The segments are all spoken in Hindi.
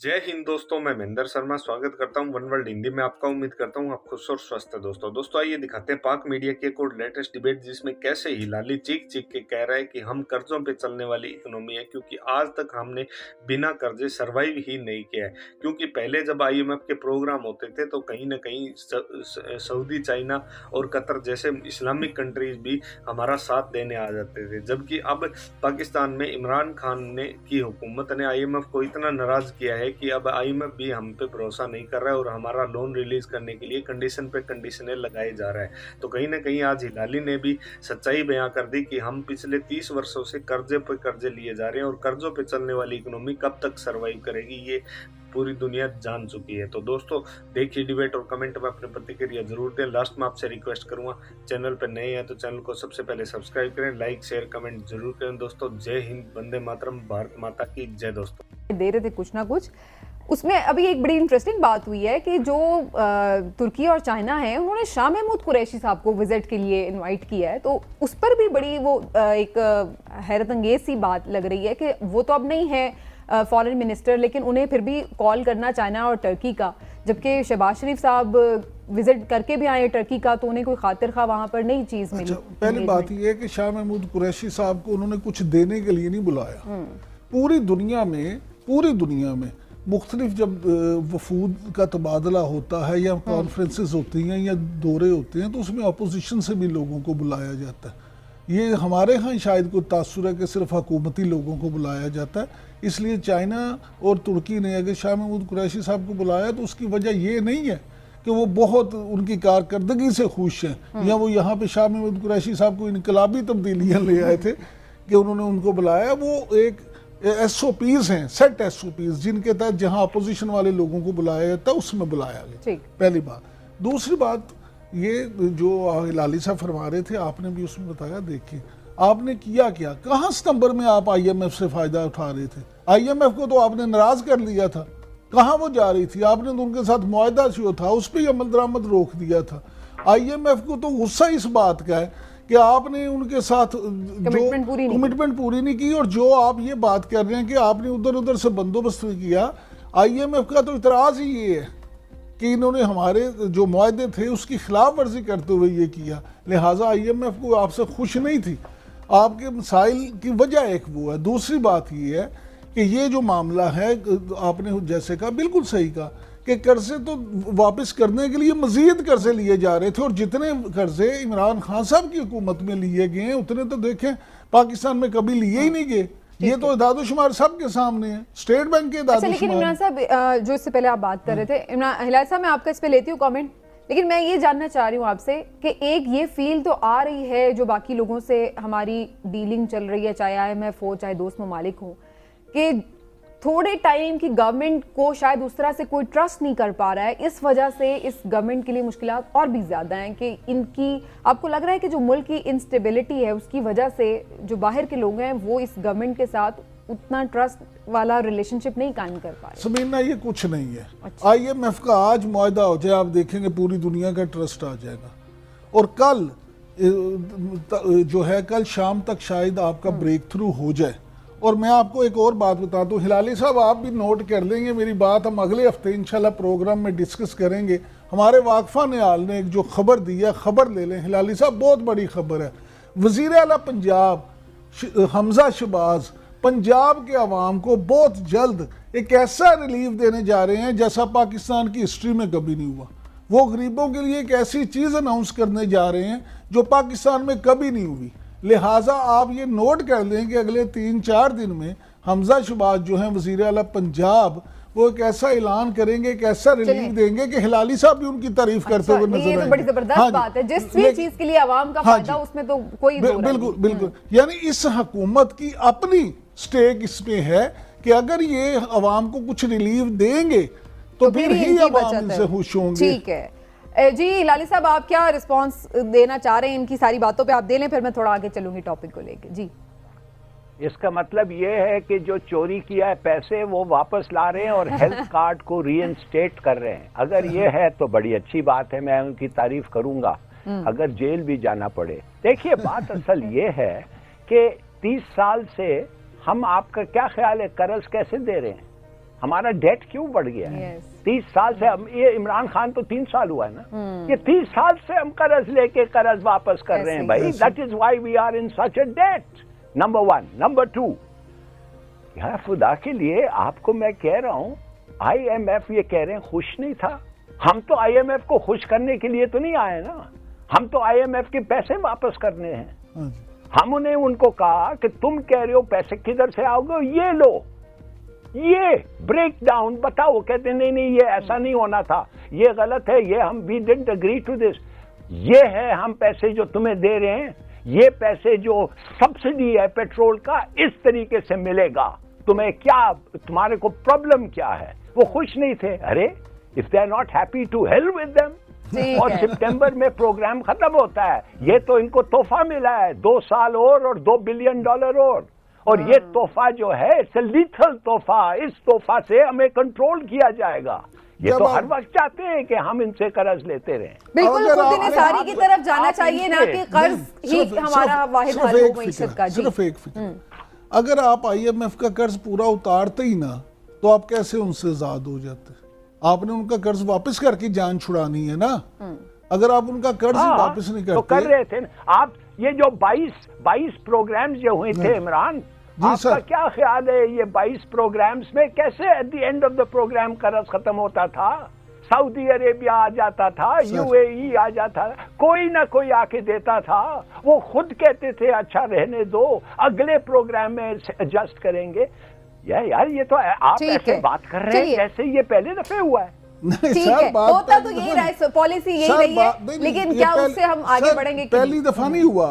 जय हिंद दोस्तों, मैं महेंद्र शर्मा स्वागत करता हूं वन वर्ल्ड हिंदी में आपका। उम्मीद करता हूं आप खुश और स्वस्थ है। दोस्तों आइए दिखाते हैं पाक मीडिया की एक और लेटेस्ट डिबेट, जिसमें कैसे हिलाली चीख चीख के कह रहा है कि हम कर्जों पे चलने वाली इकोनॉमी है, क्योंकि आज तक हमने बिना कर्जे सर्वाइव ही नहीं किया है। क्योंकि पहले जब आईएमएफ के प्रोग्राम होते थे तो कहीं ना कहीं सऊदी, चाइना और कतर जैसे इस्लामिक कंट्रीज भी हमारा साथ देने आ जाते थे, जबकि अब पाकिस्तान में इमरान खान ने की हुकूमत ने आईएमएफ को इतना नाराज किया है कि अब आईएमएफ भी हम पे भरोसा नहीं कर रहा है और हमारा लोन रिलीज करने के लिए कंडीशन पे कंडीशनें लगाए जा रहा है। तो कहीं ना कहीं आज हिलाली ने भी सच्चाई बयां कर दी कि हम पिछले 30 वर्षों से कर्जे पे कर्जे लिए जा रहे हैं और कर्जों पे चलने वाली इकोनॉमी कब तक सर्वाइव करेगी, ये पूरी दुनिया जान चुकी है। तो दोस्तों देखिए डिबेट और कमेंट में अपनी प्रतिक्रिया जरूर दें। लास्ट में आपसे रिक्वेस्ट करूंगा, चैनल पर नए हैं तो चैनल को सबसे पहले सब्सक्राइब करें, लाइक शेयर कमेंट जरूर करें। दोस्तों जय हिंद, वंदे मातरम, भारत माता की जय। दोस्तों दे रहे थे कुछ ना कुछ, उसमें अभी एक बड़ी इंटरेस्टिंग बात हुई है कि जो तुर्की और चाइना है उन्होंने शाह महमूद कुरैशी साहब को विजिट के लिए इनवाइट किया है। तो उस पर भी बड़ी वो एक हैरत अंगेज सी बात लग रही है कि वो तो अब नहीं है फॉरेन मिनिस्टर, लेकिन उन्हें फिर भी कॉल करना चाइना और टर्की का, जबकि शहबाज शरीफ साहब विजिट करके भी आए टर्की का, तो उन्हें कोई खातिर खा वहां पर नई चीज मिली। पहली बात यह है कि शाह महमूद कुरैशी साहब को उन्होंने कुछ देने के लिए नहीं बुलाया। पूरी दुनिया में मुख्तलिफ जब वफूद का तबादला होता है या कॉन्फ्रेंसेस होती हैं या दौरे होते हैं तो उसमें अपोजिशन से भी लोगों को बुलाया जाता है। ये हमारे यहाँ शायद कोई तासुर है कि सिर्फ हुकूमती लोगों को बुलाया जाता है, इसलिए चाइना और तुर्की ने अगर शाह महमूद कुरैशी साहब को बुलाया तो उसकी वजह ये नहीं है कि वो बहुत उनकी कारकर्दगी से खुश हैं या वो यहाँ पे शाह महमूद कुरैशी साहब को इनकलाबी तब्दीलियाँ ले आए थे कि उन्होंने उनको बुलाया। वो एक SOPs हैं, सेट SOPs, जिनके तहत जहां अपोजिशन वाले लोगों को बुलाया जाता है उसमें बुलाया गया। पहली बात। दूसरी बात, ये जो हिलाली साहब फरमा रहे थे आपने भी उसमें बताया, देखिए आपने किया क्या, कहां सितंबर में आप IMF से फायदा उठा रहे थे? IMF को तो आपने नाराज कर लिया था, कहां वो जा रही थी? आपने तो उनके साथ मुआहदा जो था उस पर अमल दरामद रोक दिया था। IMF को तो गुस्सा इस बात का है कि आपने उनके साथ कमिटमेंट पूरी नहीं की, और जो आप ये बात कर रहे हैं कि आपने उधर उधर से बंदोबस्त किया, IMF का तो इतराज ही ये है कि इन्होंने हमारे जो मुआहदे थे उसकी खिलाफ वर्जी करते हुए ये किया, लिहाजा IMF को आपसे खुश नहीं थी। आपके मसाइल की वजह एक वो है। दूसरी बात ये है कि ये जो मामला है, आपने जैसे कहा बिल्कुल सही कहा कि कर्जे तो वापस करने के लिए मजीद कर्जे लिए जा रहे थे, और जितने कर्जे इमरान खान साहब की हुकूमत में लिए गए हैं उतने तो देखें पाकिस्तान में कभी लिए ही नहीं गए। ये तो इदाद-ओ-शुमार सबके सामने है, स्टेट बैंक के इदाद-ओ-शुमार। लेकिन इमरान साहब, जो इससे पहले आप बात कर रहे थे, इमरान हिलाल साहब, मैं आपका इस पे लेती हूँ कमेंट, लेकिन मैं ये जानना चाह रही हूँ आपसे कि एक ये फील तो आ रही है जो बाकी लोगों से हमारी डीलिंग चल रही है, चाहे IMF हो चाहे दोस्त ममालिक हो, कि थोड़े टाइम की गवर्नमेंट को शायद उस तरह से कोई ट्रस्ट नहीं कर पा रहा है, इस वजह से इस गवर्नमेंट के लिए मुश्किलात और भी ज़्यादा हैं कि इनकी, आपको लग रहा है कि जो मुल्क की इंस्टेबिलिटी है उसकी वजह से जो बाहर के लोग हैं वो इस गवर्नमेंट के साथ उतना ट्रस्ट वाला रिलेशनशिप नहीं कायम कर पा रहे? समीना, ये कुछ नहीं है। अच्छा। IMF का आज मुआहदा हो जाए, आप देखेंगे पूरी दुनिया का ट्रस्ट आ जाएगा, और कल जो है कल शाम तक शायद आपका ब्रेक थ्रू हो जाए। और मैं आपको एक और बात बताता हूँ, हिलाली साहब आप भी नोट कर लेंगे मेरी बात, हम अगले हफ्ते इंशाल्लाह प्रोग्राम में डिस्कस करेंगे। हमारे वाकफा निहाल ने एक जो खबर दी है, खबर ले लें हिलाली साहब, बहुत बड़ी खबर है। वज़ीर आला पंजाब हमजा शहबाज पंजाब के अवाम को बहुत जल्द एक ऐसा रिलीफ देने जा रहे हैं जैसा पाकिस्तान की हिस्ट्री में कभी नहीं हुआ। वो गरीबों के लिए एक ऐसी चीज़ अनाउंस करने जा रहे हैं जो पाकिस्तान में कभी नहीं हुई। लिहाजा आप ये नोट कर लें कि अगले 3-4 दिन में हमजा शहबाज जो हैं वज़ीर आला पंजाब, वो एक ऐसा ऐलान करेंगे, एक ऐसा रिलीफ देंगे कि हिलाली साहब भी उनकी तारीफ करते हुए नजर आएंगे। ये तो बड़ी जबरदस्त बात है, जिस चीज के लिए आवाम का फायदा उसमें तो कोई बिल्कुल। यानी इस हुकूमत की अपनी स्टेक इसमें है कि अगर ये अवाम को कुछ रिलीफ देंगे तो फिर ही अवाम इनसे खुश होंगे। ठीक है जी, हिलाली साहब आप क्या रिस्पांस देना चाह रहे हैं इनकी सारी बातों पे? आप दे लें, फिर मैं थोड़ा आगे चलूंगी टॉपिक को लेके। जी, इसका मतलब ये है कि जो चोरी किया है पैसे वो वापस ला रहे हैं और हेल्थ कार्ड को रीइंस्टेट कर रहे हैं। अगर ये है तो बड़ी अच्छी बात है, मैं उनकी तारीफ करूंगा, अगर जेल भी जाना पड़े। देखिए बात असल ये है कि 30 साल से हम, आपका क्या ख्याल है कर्ज कैसे दे रहे हैं? हमारा डेट क्यों बढ़ गया है? Yes. 30 साल से हम, ये इमरान खान तो 3 साल हुआ है ना, ये 30 साल से हम कर्ज लेके कर्ज वापस कर रहे हैं भाई। That is why we are in such a debt, number 1। Number 2, यार खुदा के लिए आपको मैं कह रहा हूं, IMF ये कह रहे हैं खुश नहीं था। हम तो IMF को खुश करने के लिए तो नहीं आए ना, हम तो IMF के पैसे वापस करने हैं। हमने उनको कहा कि तुम कह रहे हो पैसे किधर से आओगे, ये लो, ये ब्रेक डाउन बताओ। कहते नहीं नहीं ये ऐसा नहीं होना था, ये गलत है, ये हम we didn't agree to this. ये है हम पैसे जो तुम्हें दे रहे हैं, ये पैसे जो सब्सिडी है पेट्रोल का, इस तरीके से मिलेगा तुम्हें। क्या तुम्हारे को प्रॉब्लम क्या है? वो खुश नहीं थे। अरे if they are not happy to hell with them. और सितंबर में प्रोग्राम खत्म होता है। ये तो इनको तोहफा मिला है, 2 साल और $2 बिलियन और ये तोहफा जो है इट्स लीथल तोहफा। इस तोहफा से हमें कंट्रोल किया जाएगा। ये तो हर वक्त चाहते हैं कि हम इनसे कर्ज लेते रहें। बिल्कुल खुद इंसारी की तरफ जाना चाहिए, ना कि कर्ज ही हमारा वाहिद हल हो मईशत का। सिर्फ एक फिक्र, अगर आप IMF का कर्ज पूरा उतारते ही ना, तो आप कैसे उनसे आजाद हो जाते? आपने उनका कर्ज वापस करके जान छुड़ानी है ना। अगर आप उनका कर्ज वापस नहीं करते तो कर रहे थे ना आप। ये जो 22 प्रोग्राम्स जो हुए थे इमरान, आपका क्या ख्याल है ये 22 प्रोग्राम्स में कैसे at the end of the programme कर्ज खत्म होता था? सऊदी अरेबिया आ जाता था, UAE आ जाता था, कोई ना कोई आके देता था। वो खुद कहते थे अच्छा रहने दो, अगले प्रोग्राम में एडजस्ट करेंगे। यार ये तो आप ऐसे बात कर रहे हैं जैसे ये पहले दफे हुआ है। ठीक है, होता तो यही रहा, पॉलिसी यही रही है, लेकिन क्या उससे हम आगे बढ़ेंगे? पहली दफा नहीं हुआ।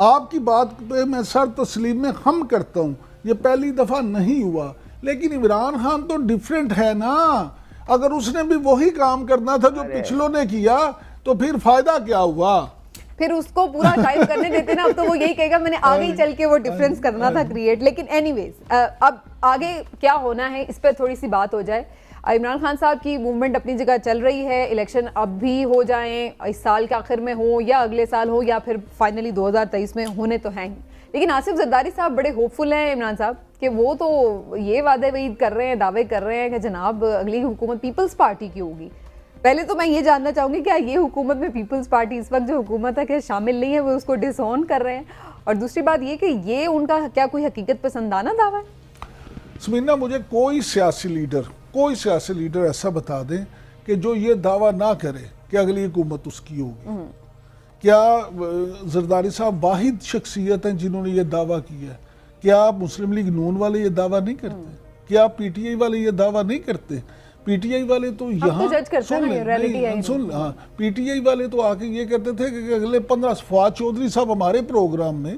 आपकी बात पे मैं सर तस्लीम में हम करता हूँ, ये पहली दफा नहीं हुआ। लेकिन इमरान खान तो डिफरेंट है ना। अगर उसने भी वही काम करना था जो पिछलों ने किया, तो फिर फायदा क्या हुआ? फिर उसको पूरा टाइम करने देते ना। अब तो वो यही कहेगा मैंने आगे ही चल के वो डिफरेंस करना था क्रिएट। लेकिन एनीवेज अब आगे क्या होना है इस पर थोड़ी सी बात हो जाए। इमरान खान साहब की मूवमेंट अपनी जगह चल रही है। इलेक्शन अब भी हो जाएं, इस साल के आखिर में हो या अगले साल हो या फिर फाइनली 2023 में होने तो हैं। लेकिन आसिफ जरदारी साहब बड़े होपफुल हैं इमरान साहब कि वो तो ये वादे वईद कर रहे हैं, दावे कर रहे हैं कि जनाब अगली हुकूमत पीपल्स पार्टी की होगी। पहले तो मैं ये जानना चाहूंगी क्या ये हुकूमत में पीपल्स पार्टी इस वक्त जो हुकूमत है क्या शामिल नहीं है, वो उसको डिसऑन कर रहे हैं? और दूसरी बात ये कि ये उनका क्या कोई हकीकत पसंदाना दावा है? समीना, मुझे कोई सियासी लीडर ऐसा बता दें कि जो ये दावा ना करे कि अगली हुकूमत उसकी होगी। क्या जरदारी साहब वाहिद शख्सियत हैं जिन्होंने ये दावा किया है? क्या मुस्लिम लीग नून वाले ये दावा नहीं करते? क्या PTI वाले ये दावा नहीं करते? PTI वाले तो यहाँ PTI वाले तो आके ये कहते थे कि अगले 15 फवाद चौधरी साहब हमारे प्रोग्राम में,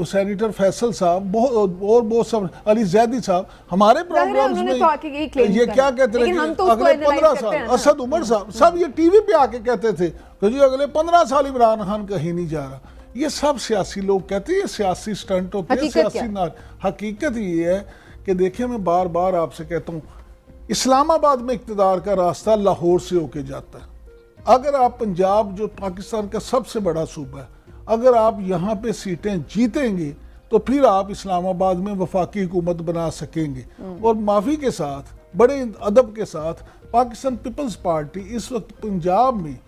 सेनेटर फैसल साहब और बहुत सब, अली जैदी साहब हमारे प्रोग्राम्स में तो ये क्या कहते थे कि अगले 15 साल, असद उमर साहब सब ये टीवी पे आके कहते थे कि जी अगले 15 साल इमरान खान कहीं नहीं जा रहा। ये सब सियासी लोग कहते हैं, सियासी स्टंट होते हैं, सियासी नार। हकीकत ये है कि देखिए, मैं बार बार आपसे कहता हूँ, इस्लामाबाद में इक़्तिदार का रास्ता लाहौर से होके जाता है। अगर आप पंजाब जो पाकिस्तान का सबसे बड़ा सूबा है, अगर आप यहाँ पे सीटें जीतेंगे तो फिर आप इस्लामाबाद में वफाकी हुकूमत बना सकेंगे। और माफ़ी के साथ, बड़े अदब के साथ, पाकिस्तान पीपल्स पार्टी इस वक्त पंजाब में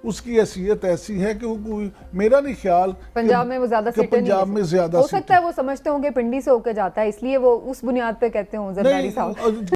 उसकी हैसियत ऐसी है कि वो, मेरा नहीं ख्याल पंजाब में वो ज्यादा पंजाब में ज्यादा हो सकता है वो समझते होंगे पिंडी से होकर जाता है, इसलिए वो उस बुनियाद पे कहते हो जरदारी साहब।